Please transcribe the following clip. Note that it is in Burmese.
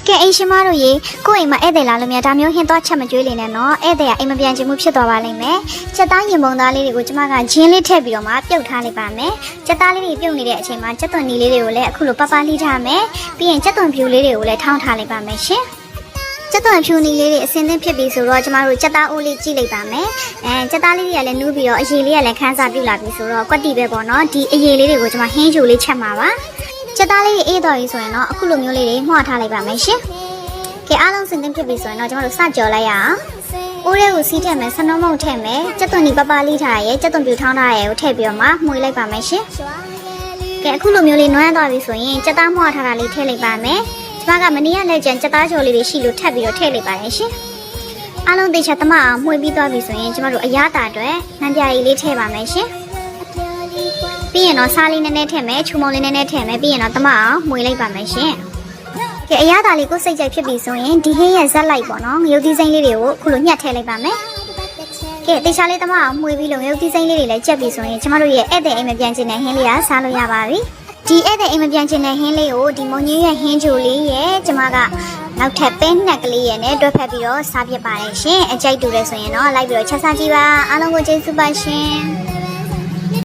ကဲအိမ်ရှင်မတို့ရေကိုယ့်အိမ်မှာဧည့်သည်လာလို့များဒါမျိုးဟင်းသွားချက်မကြွေးလေနဲ့နော်ဧည့်သည်ကအိမ်မပြန်ချင်မှုဖြစ်သွားပါလိမ့်မယ်ချက်သားရင်ပုံသားလေးတွေကိုကျမကဂျင်းလေးထည့်ပြီးတော့မှပြုတ်ထားလိုက်ပါမယ်ချက်သားလေးတွေပြုတ်နေတဲ့အချိန်မှာချက်သွန်နီလေးတွေကိုလည်းအခုလိုပပလှီးထားမယ်ပြီးရင်ချက်သွန်ဖြူလေးတွေကိုလည်းထောင်းထားလိုက်ပါမယ်ရှင်ချက်သွန်ဖြူနီလေးတွေအစင်းသင်းဖြစ်ပြီးဆိုတော့ကျမတို့ချက်သားအိုးလေးကြည့်လိုက်ပါမယ်ချက်သားလေးတွေကလည်းနူးပြီးတော့အရည်လေးကလည်းခန်းစားပြုတ်လာပြီဆိုတော့ကွက်တီပဲပေါ့နော်ဒီအရည်လေးတွေကိုကျမဟင်းချိုလေးချက်မှာပါချက်သားလေးအေးတော်ပြီဆိုရင်တော့အခုလိုမျိုးလေးတွေမှားထားလိုက်ပါမယ်ရှင်ကဲအားလုံးစင်သင်းဖြစ်ပြီဆိုရင်တော့ကျမတို့စကြော်လိုက်ရအောင်။အိုးလေးကိုစီးထည့်မယ်ဆနုံးမုတ်ထည့်မယ်။ကြက်သွန်ဒီပပလေးထားရဲကြက်သွန်ပြူထောင်းထားရဲကိုထည့်ပြီးတော့မှမှုလိုက်ပါမယ်ရှင်။ကဲအခုလိုမျိုးလေးနွမ်းသွားပြီဆိုရင်ကြက်သားမွှားထားတာလေးထည့်လိုက်ပါမယ်။ကျမကမနေ့ကလည်းကြက်သားချိုလေးတွေရှိလို့ထပ်ပြီးတော့ထည့်လိုက်ပါရရှင်။အားလုံးသေချာသမအောင်မှုပြီးသွားပြီဆိုရင်ကျမတို့အရသာအတွက်နှမ်းပြားရည်လေးထည့်ပါမယ်ရှင်။ပြီးရင်တော့စားလေးနည်းနည်းထည့်မယ်၊ချူမုံလေးနည်းနည်းထည့်မယ်ပြီးရင်တော့သမအောင်မှုလိုက်ပါမယ်ရှင်။ကဲအရသာလေးကိုစိတ်ကြိုက်ဖြစ်ပြီဆိုရင်ဒီဟင်းရဲ့ဇက်လိုက်ပေါ့နော်ငရုတ်သီးစိမ့်လေးတွေကိုအခုလိုညှက်ထည့်လိုက်ပါမယ်ကဲတေချာလေးတမအောင်မှွေပြီးလို့ငရုတ်သီးစိမ့်လေးတွေလည်းကြက်ပြီဆိုရင်ကျမတို့ရဲ့ဧည့်သည်အိမ်မပြန်ချင်တဲ့ဟင်းလေးကစားလို့ရပါပြီဒီဧည့်သည်အိမ်မပြန်ချင်တဲ့ဟင်းလေးကိုဒီမုံကြီးရဲ့ဟင်းချိုလေးရဲ့ကျမကနောက်ထပ်ပဲနှက်ကလေးရဲ့နဲ့တွဲဖက်ပြီးတော့စားဖြစ်ပါတယ်ရှင်အကြိုက်တူတယ်ဆိုရင်တော့လိုက်ပြီးတော့ချက်စားကြည့်ပါအားလုံးကိုကျေးဇူးပါရှင်